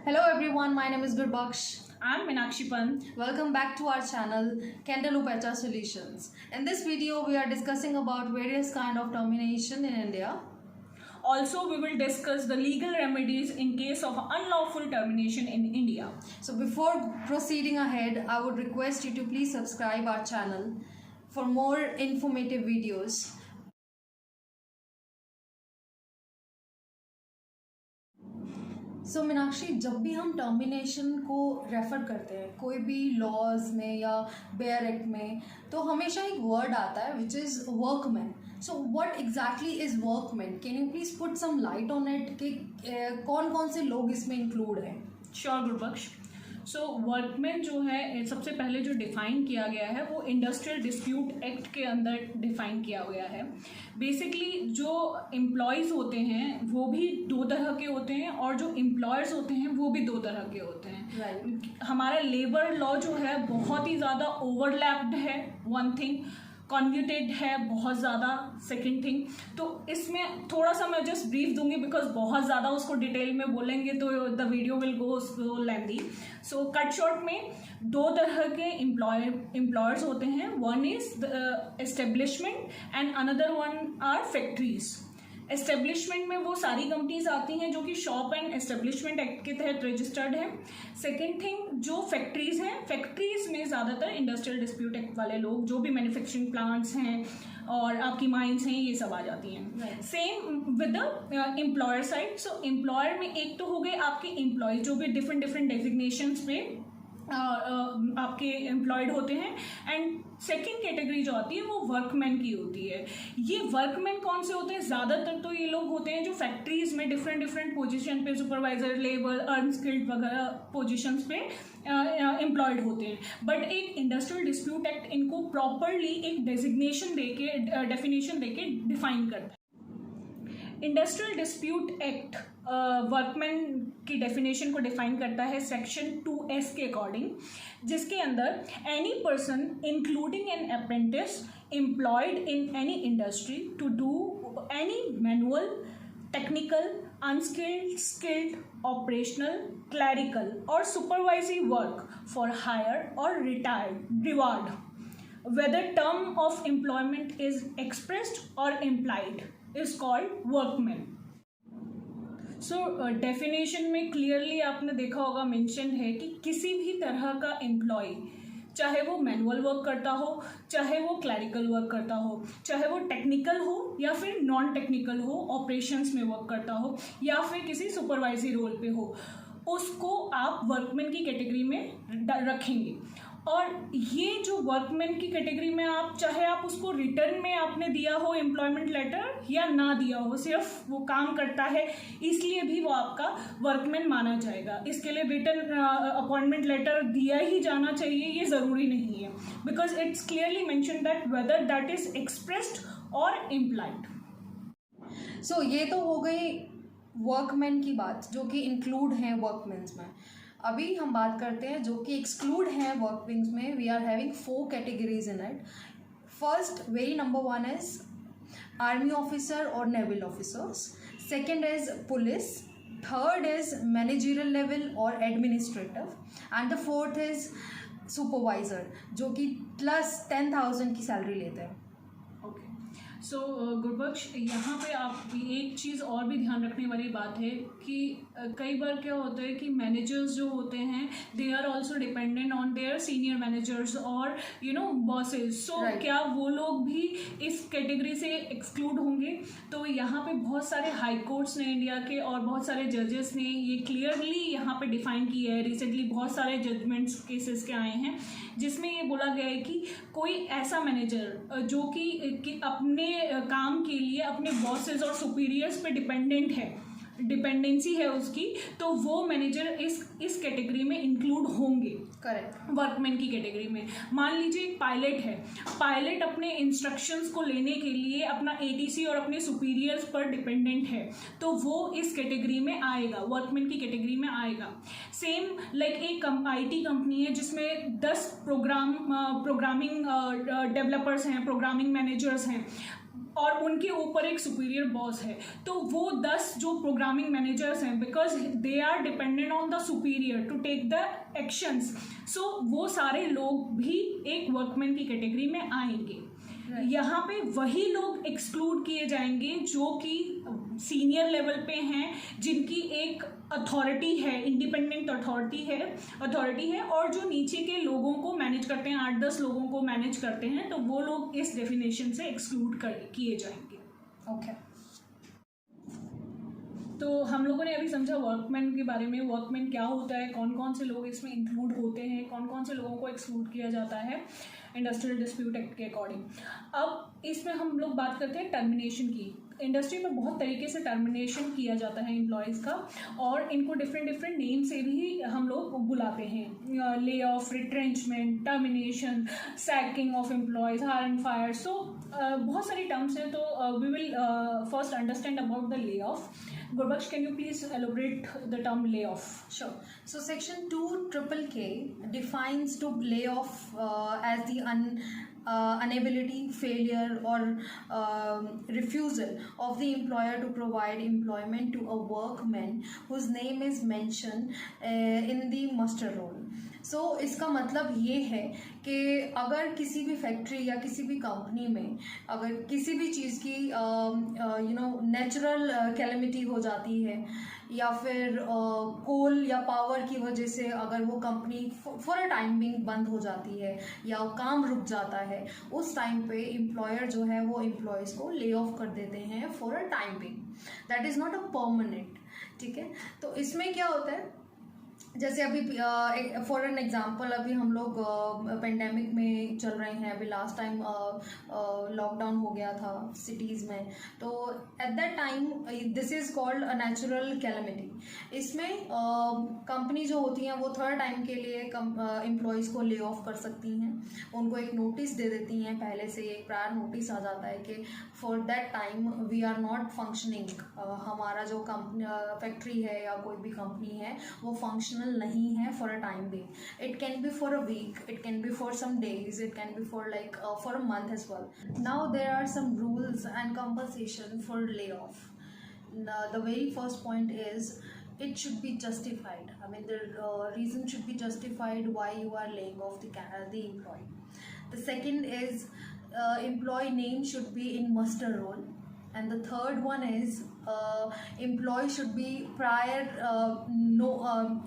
Hello everyone, my name is Gurbaksh. I'm Meenakshi Pant. Welcome back to our channel Cantaloupe HR Solutions. In this video, we are discussing about various kind of termination in India. Also, we will discuss the legal remedies in case of unlawful termination in India. So before proceeding ahead, I would request you to please subscribe our channel for more informative videos. सो मीनाक्षी, जब भी हम termination को refer करते हैं कोई भी laws में या बेयर एक्ट में, तो हमेशा एक वर्ड आता है which is workman. So what exactly is workman? Can you please put some light on it कि कौन कौन से लोग इसमें इंक्लूड हैं? श्योर गुरबख्श. सो वर्कमैन जो है सबसे पहले जो डिफ़ाइन किया गया है वो इंडस्ट्रियल डिस्प्यूट एक्ट के अंदर डिफ़ाइन किया गया है. बेसिकली जो एम्प्लॉयज़ होते हैं वो भी दो तरह के होते हैं और जो एम्प्लॉयर्स होते हैं वो भी दो तरह के होते हैं. Right. हमारा लेबर लॉ जो है बहुत ही ज़्यादा ओवरलैप्ड है, वन थिंग, कॉन्व्यूटेड है बहुत ज़्यादा, सेकेंड थिंग. तो इसमें थोड़ा सा मैं जस्ट ब्रीफ दूंगी बिकॉज बहुत ज़्यादा उसको डिटेल में बोलेंगे तो the video will go so lengthy. So cut short में दो तरह के एम्प्लॉयर्स होते हैं. One is establishment and another one are factories. Establishment में वो सारी कंपनीज आती हैं जो कि शॉप एंड एस्टेब्लिशमेंट एक्ट के तहत रजिस्टर्ड है. सेकेंड थिंग जो फैक्ट्रीज हैं, फैक्ट्रीज में ज़्यादातर इंडस्ट्रियल डिस्प्यूट एक्ट वाले लोग जो भी मैन्युफैक्चरिंग प्लांट्स हैं और आपकी माइंस हैं ये सब आ जाती हैं. Same with the employer side. So employer में एक तो हो गए आपके एम्प्लॉय जो भी डिफरेंट डेजिग्नेशंस पे आपके एम्प्लॉयड होते हैं. एंड सेकेंड कैटेगरी जो आती है वो वर्कमैन की होती है. ये वर्कमैन कौन से होते हैं? ज़्यादातर तो ये लोग होते हैं जो फैक्ट्रीज में डिफरेंट पोजीशन पे, सुपरवाइजर, लेबर, अनस्किल्ड वगैरह पोजीशंस पे एम्प्लॉयड होते हैं. बट एक इंडस्ट्रियल डिस्प्यूट एक्ट इनको प्रॉपरली एक डेजिग्नेशन देके, डेफिनेशन देके डिफाइन करता है. इंडस्ट्रियल डिस्प्यूट एक्ट वर्कमैन की डेफिनेशन को डिफाइन करता है सेक्शन 2S के अकॉर्डिंग, जिसके अंदर any person including an apprentice employed in any industry to do any manual, technical, unskilled, skilled, operational, clerical और सुपरवाइजरी वर्क फॉर हायर और reward, whether term of employment is expressed or implied, is called workman. So definition में clearly आपने देखा होगा mention है कि किसी भी तरह का एम्प्लॉय, चाहे वो मैनुअल वर्क करता हो, चाहे वो क्लैरिकल वर्क करता हो, चाहे वो टेक्निकल हो या फिर नॉन टेक्निकल हो, ऑपरेशंस में वर्क करता हो या फिर किसी सुपरवाइजरी रोल पे हो, उसको आप वर्कमैन की कैटेगरी में रखेंगे. और ये जो वर्कमैन की कैटेगरी में आप चाहे आप उसको रिटर्न में आपने दिया हो एम्प्लॉयमेंट लेटर या ना दिया हो, सिर्फ वो काम करता है इसलिए भी वो आपका वर्कमैन माना जाएगा. इसके लिए रिटर्न अपॉइंटमेंट लेटर दिया ही जाना चाहिए ये ज़रूरी नहीं है, because it's clearly mention that whether that is expressed और इम्प्लाइड. सो ये तो हो गई वर्कमैन की बात जो कि इंक्लूड हैं वर्कमैन्स में. अभी हम बात करते हैं जो कि एक्सक्लूड हैं वर्कमैन्स में. We are having 4 categories in it. First, very number 1 is army officer और naval officers. Second is police. Third is managerial level और administrative. And the fourth is supervisor जो कि प्लस 10,000 की सैलरी लेते हैं. सो गुरबख्श, यहाँ पे आप एक चीज़ और भी ध्यान रखने वाली बात है कि कई बार क्या होता है कि मैनेजर्स जो होते हैं they are also dependent on their senior managers और बॉसेस. सो क्या वो लोग भी इस कैटेगरी से एक्सक्लूड होंगे? तो यहाँ पे बहुत सारे हाई कोर्ट्स ने इंडिया के और बहुत सारे जजेस ने ये क्लियरली यहाँ पे डिफाइन किया है. रिसेंटली बहुत सारे जजमेंट्स केसेस के आए हैं जिसमें ये बोला गया है कि कोई ऐसा मैनेजर जो कि अपने काम के लिए अपने बॉसेस और सुपीरियर्स पे डिपेंडेंट है, डिपेंडेंसी है उसकी, तो वो मैनेजर इस कैटेगरी में इंक्लूड होंगे. करेक्ट. वर्कमैन की कैटेगरी में मान लीजिए एक पायलट है, पायलट अपने इंस्ट्रक्शंस को लेने के लिए अपना एटीसी और अपने सुपीरियर्स पर डिपेंडेंट है, तो वो इस कैटेगरी में आएगा, वर्कमैन की कैटेगरी में आएगा. सेम लाइक एक आईटी कंपनी है जिसमें 10 प्रोग्रामिंग डेवलपर्स हैं, प्रोग्रामिंग मैनेजर्स हैं. और उनके ऊपर एक सुपीरियर बॉस है, तो वो 10 जो प्रोग्रामिंग मैनेजर्स हैं, because they are dependent on the superior to take the actions, so वो सारे लोग भी एक वर्कमैन की कैटेगरी में आएंगे। यहाँ पे वही लोग एक्सक्लूड किए जाएंगे जो कि सीनियर लेवल पे हैं, जिनकी एक अथॉरिटी है, इंडिपेंडेंट अथॉरिटी है, और जो नीचे के लोगों को मैनेज करते हैं, 8-10 लोगों को मैनेज करते हैं, तो वो लोग इस डेफिनेशन से एक्सक्लूड किए जाएंगे। ओके, तो हम लोगों ने अभी समझा वर्कमैन के बारे में, वर्कमैन क्या होता है, कौन कौन से लोग इसमें इंक्लूड होते हैं, कौन कौन से लोगों को एक्सक्लूड किया जाता है इंडस्ट्रियल डिस्प्यूट एक्ट के अकॉर्डिंग। अब इसमें हम लोग बात करते हैं टर्मिनेशन की। इंडस्ट्री में बहुत तरीके से टर्मिनेशन किया जाता है एम्प्लॉयज़ का, और इनको डिफरेंट नेम से भी हम लोग बुलाते हैं, lay off, retrenchment, termination, sacking of employees, hire and fire. So बहुत सारी टर्म्स हैं, तो we will first understand about the lay off. Gurbaksh, can you please elaborate the term layoff? Sure. So Section 2KKK defines to layoff as the inability, failure, or refusal of the employer to provide employment to a workman whose name is mentioned in the muster roll. सो इसका मतलब ये है कि अगर किसी भी factory या किसी भी कंपनी में अगर किसी भी चीज़ की नेचुरल कैलेमिटी हो जाती है, या फिर कोल या पावर की वजह से अगर वो company for a time Bing बंद हो जाती है या काम रुक जाता है, उस टाइम पे एम्प्लॉयर जो है वो एम्प्लॉयज़ को ले ऑफ कर देते हैं for a time Bing. That is not a permanent. ठीक है, तो इसमें क्या होता है, जैसे अभी फॉर एन एग्जांपल अभी हम लोग पेंडेमिक में चल रहे हैं, अभी लास्ट टाइम लॉकडाउन हो गया था सिटीज़ में, तो at that time this is called a natural calamity. इसमें कंपनी जो होती हैं वो थोड़ा टाइम के लिए एम्प्लॉयज़ को ले ऑफ कर सकती हैं, उनको एक नोटिस दे देती हैं, पहले से एक प्रायर नोटिस आ जाता है कि for that time we are not functioning, हमारा जो कंपनी फैक्ट्री है या कोई भी कंपनी है वो फंक्शनल नहीं है for a time being. It can be for a week, it can be for some days, it can be for like for a month as well. Now there are some rules and compensation for layoff. The very first point is it should be justified. I mean, the reason should be justified why you are laying off the employee. The second is employee name should be in muster roll. And the third one is employee should be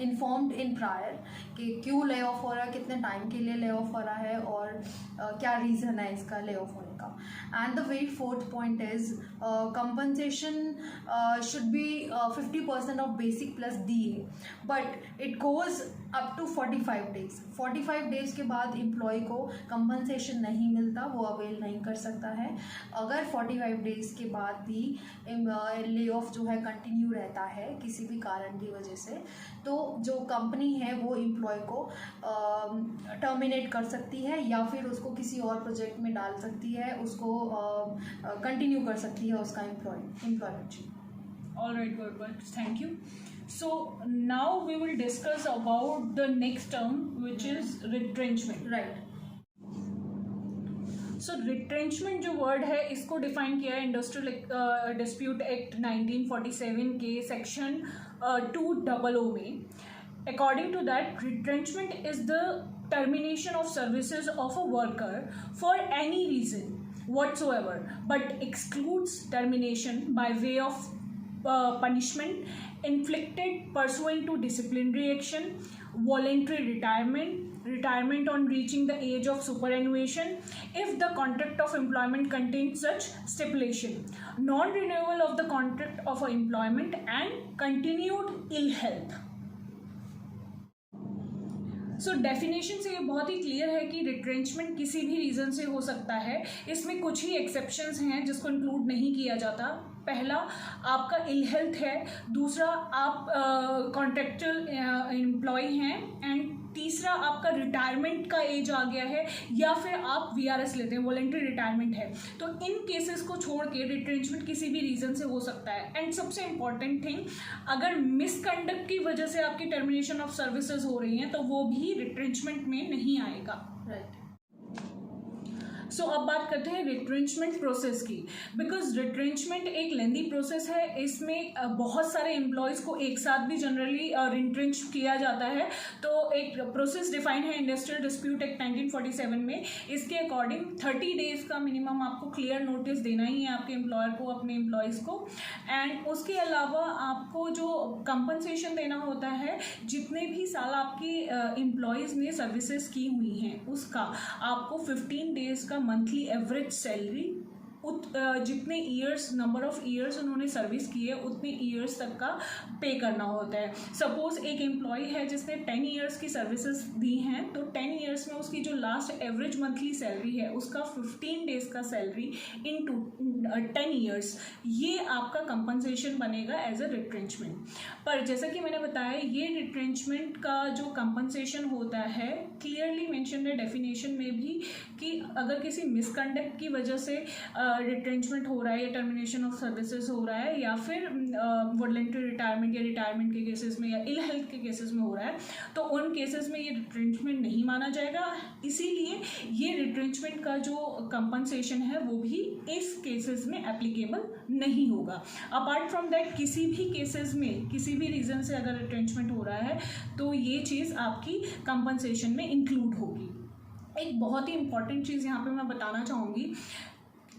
informed in prior कि क्यों lay off हो रहा है, कितने time के लिए lay off हो रहा है, और क्या रीज़न है इसका ले ऑफ होने का। And the very fourth point is compensation should be 50% of basic plus DA, but it goes up to 45 days। 45 days के बाद एम्प्लॉय को कंपनसेशन नहीं मिलता, वो अवेल नहीं कर सकता है। अगर 45 days के बाद भी ले ऑफ जो है कंटिन्यू रहता है किसी भी कारण की वजह से, तो जो कंपनी है वो एम्प्लॉय को टर्मिनेट कर सकती है, या फिर उसको किसी और प्रोजेक्ट में डाल सकती है, उसको कंटिन्यू कर सकती है उसका employment. All right, Gurbaksh, thank you. So now we will discuss about the next term, which is retrenchment. Right. So retrenchment जो word है इसको डिफाइन किया है इंडस्ट्रियल डिस्प्यूट एक्ट 1947 के सेक्शन 200 में। According to that, retrenchment is the termination of services of a worker for any reason whatsoever, but excludes termination by way of punishment inflicted pursuant to disciplinary action, voluntary retirement on reaching the age of superannuation if the contract of employment contains such stipulation, non-renewal of the contract of employment, and continued ill health. So definition से ये बहुत ही clear है कि retrenchment किसी भी reason से हो सकता है। इसमें कुछ ही एक्सेप्शंस हैं जिसको इंक्लूड नहीं किया जाता। पहला आपका इल हेल्थ है, दूसरा आप कॉन्ट्रेक्चुअल एम्प्लॉय हैं, एंड तीसरा आपका रिटायरमेंट का एज आ गया है, या फिर आप VRS लेते हैं, वॉलंटरी रिटायरमेंट है। तो इन केसेस को छोड़ के रिट्रेंचमेंट किसी भी रीज़न से हो सकता है। एंड सबसे इम्पॉर्टेंट थिंग, अगर मिसकंडक्ट की वजह से आपकी टर्मिनेशन ऑफ सर्विसेज हो रही हैं तो वो भी रिट्रेंचमेंट में नहीं आएगा। राइट। सो अब बात करते हैं रिट्रेंचमेंट प्रोसेस की, बिकॉज रिट्रेंचमेंट एक लेंदी प्रोसेस है। इसमें बहुत सारे एम्प्लॉयज़ को एक साथ भी जनरली रिट्रेंच किया जाता है। तो एक प्रोसेस डिफाइन है इंडस्ट्रियल डिस्प्यूट एक्ट 1947 में। इसके अकॉर्डिंग 30 डेज का मिनिमम आपको क्लियर नोटिस देना ही है आपके एम्प्लॉयर को, अपने एम्प्लॉयज़ को। एंड उसके अलावा आपको जो कंपनसेशन देना होता है, जितने भी साल आपकी एम्प्लॉयज़ ने सर्विसेज की हुई हैं उसका आपको 15 डेज का मंथली एवरेज सैलरी जितने ईयर्स, नंबर ऑफ ईयर्स उन्होंने सर्विस की है उतने ईयर्स तक का पे करना होता है। सपोज एक एम्प्लॉय है जिसने 10 ईयर्स की सर्विसेज दी हैं, तो 10 ईयर्स में उसकी जो लास्ट एवरेज मंथली सैलरी है उसका 15 डेज का सैलरी इनटू 10 ईयर्स, ये आपका कंपनसेशन बनेगा एज अ रिट्रेंचमेंट। पर जैसा कि मैंने बताया, ये रिट्रेंचमेंट का जो कंपनसेशन होता है क्लियरली मेंशन है डेफिनेशन में भी कि अगर किसी मिसकंडक्ट की वजह से रिट्रेंचमेंट हो रहा है या टर्मिनेशन ऑफ सर्विसेज हो रहा है, या फिर वॉलंटरी रिटायरमेंट या रिटायरमेंट के केसेस में या इल हेल्थ के केसेस में हो रहा है, तो उन केसेस में ये रिट्रेंचमेंट नहीं माना जाएगा। इसीलिए ये रिट्रेंचमेंट का जो कंपनसेशन है वो भी इस केसेस में एप्लीकेबल नहीं होगा। अपार्ट फ्रॉम दैट, किसी भी केसेस में किसी भी रीज़न से अगर रिट्रेंचमेंट हो रहा है तो ये चीज़ आपकी कंपनसेशन में इंक्लूड होगी। एक बहुत ही इंपॉर्टेंट चीज़ यहाँ पे मैं बताना चाहूँगी,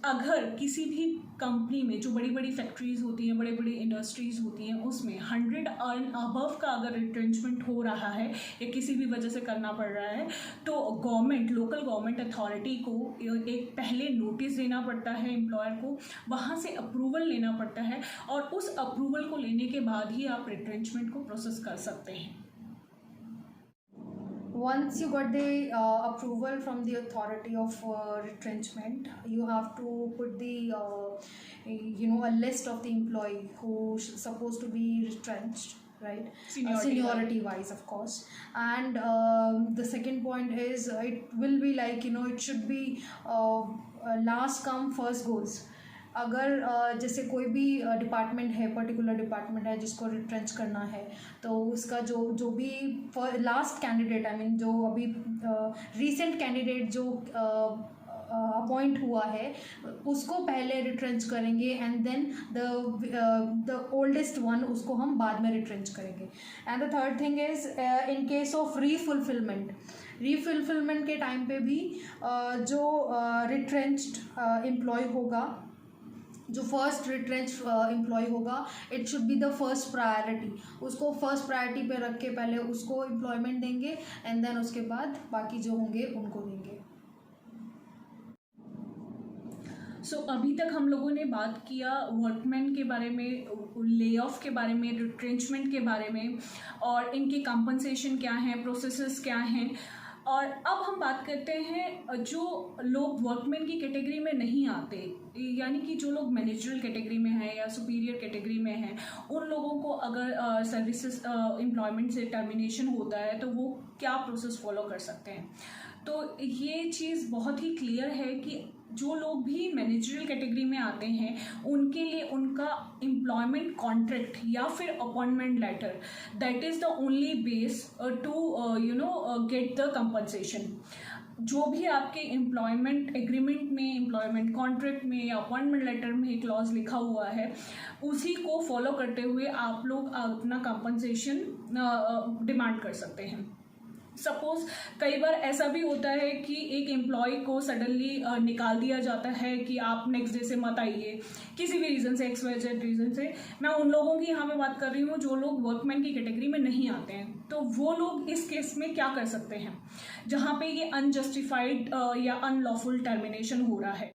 अगर किसी भी कंपनी में जो बड़ी बड़ी फैक्ट्रीज़ होती हैं, बड़ी बड़ी इंडस्ट्रीज़ होती हैं, उसमें 100 एंड अबव का अगर रिट्रेंचमेंट हो रहा है या किसी भी वजह से करना पड़ रहा है, तो गवर्नमेंट, लोकल गवर्नमेंट अथॉरिटी को एक पहले नोटिस देना पड़ता है एम्प्लॉयर को, वहाँ से अप्रूवल लेना पड़ता है, और उस अप्रूवल को लेने के बाद ही आप रिट्रेंचमेंट को प्रोसेस कर सकते हैं। Once you got the approval from the authority of retrenchment, you have to put the a list of the employee who supposed to be retrenched, right? Seniority wise, of course. And the second point is it will be like, it should be last come first goes. अगर जैसे कोई भी department है, particular department है जिसको retrench करना है, तो उसका जो भी लास्ट कैंडिडेट, आई मीन जो अभी रीसेंट कैंडिडेट जो अपॉइंट हुआ है उसको पहले रिट्रेंच करेंगे, and then the oldest one उसको हम बाद में रिट्रेंच करेंगे। And the third thing is in case of refulfilment के टाइम पे भी जो रिट्रेंच्ड एम्प्लॉय होगा, जो फर्स्ट रिट्रेंच एम्प्लॉय होगा, it should be the first priority. उसको फर्स्ट प्रायोरिटी पे रख के पहले उसको एम्प्लॉयमेंट देंगे, एंड देन उसके बाद बाकी जो होंगे उनको देंगे। सो अभी तक हम लोगों ने बात किया वर्कमैन के बारे में, ले ऑफ के बारे में, रिट्रेंचमेंट के बारे में, और इनकी कंपनसेशन क्या है, प्रोसेसेस क्या हैं। और अब हम बात करते हैं जो लोग वर्कमैन की कैटेगरी में नहीं आते, यानी कि जो लोग मैनेजरल कैटेगरी में हैं या सुपीरियर कैटेगरी में हैं, उन लोगों को अगर सर्विसेज एम्प्लॉयमेंट से टर्मिनेशन होता है तो वो क्या प्रोसेस फॉलो कर सकते हैं। तो ये चीज़ बहुत ही क्लियर है कि जो लोग भी मैनेजरल कैटेगरी में आते हैं उनके लिए उनका एम्प्लॉयमेंट कॉन्ट्रैक्ट या फिर appointment letter, that is the only base to get the compensation. जो भी आपके एम्प्लॉयमेंट एग्रीमेंट में, एम्प्लॉयमेंट कॉन्ट्रैक्ट में या अपॉइंटमेंट लेटर में क्लॉज लिखा हुआ है, उसी को फॉलो करते हुए आप लोग अपना कंपनसेशन डिमांड कर सकते हैं। सपोज कई बार ऐसा भी होता है कि एक एम्प्लॉय को सडनली निकाल दिया जाता है कि आप नेक्स्ट डे से मत आइए, किसी भी रीज़न से, XYZ रीज़न से। मैं उन लोगों की यहाँ पे बात कर रही हूँ जो लोग वर्कमैन की कैटेगरी में नहीं आते हैं। तो वो लोग इस केस में क्या कर सकते हैं, जहाँ पे ये अनजस्टिफाइड या अनलॉफुल टर्मिनेशन हो रहा है।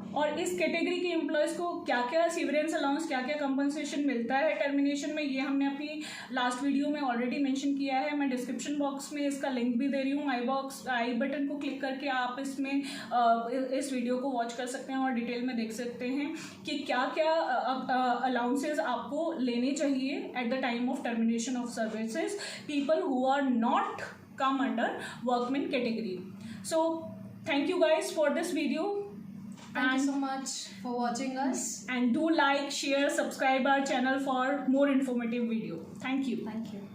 और इस कैटेगरी के एम्प्लॉयज़ को क्या क्या सीवरेंस अलाउंस, क्या क्या कंपनसेशन मिलता है टर्मिनेशन में, ये हमने अपनी लास्ट वीडियो में ऑलरेडी मेंशन किया है। मैं डिस्क्रिप्शन बॉक्स में इसका लिंक भी दे रही हूँ। आई बटन को क्लिक करके आप इसमें इस वीडियो को वॉच कर सकते हैं और डिटेल में देख सकते हैं कि क्या क्या अलाउंसेज आपको लेने चाहिए at the time of termination of services people who are not come under workman category. So thank you guys for this video. Thank you so much for watching us. And do like, share, subscribe our channel for more informative video. Thank you. Thank you.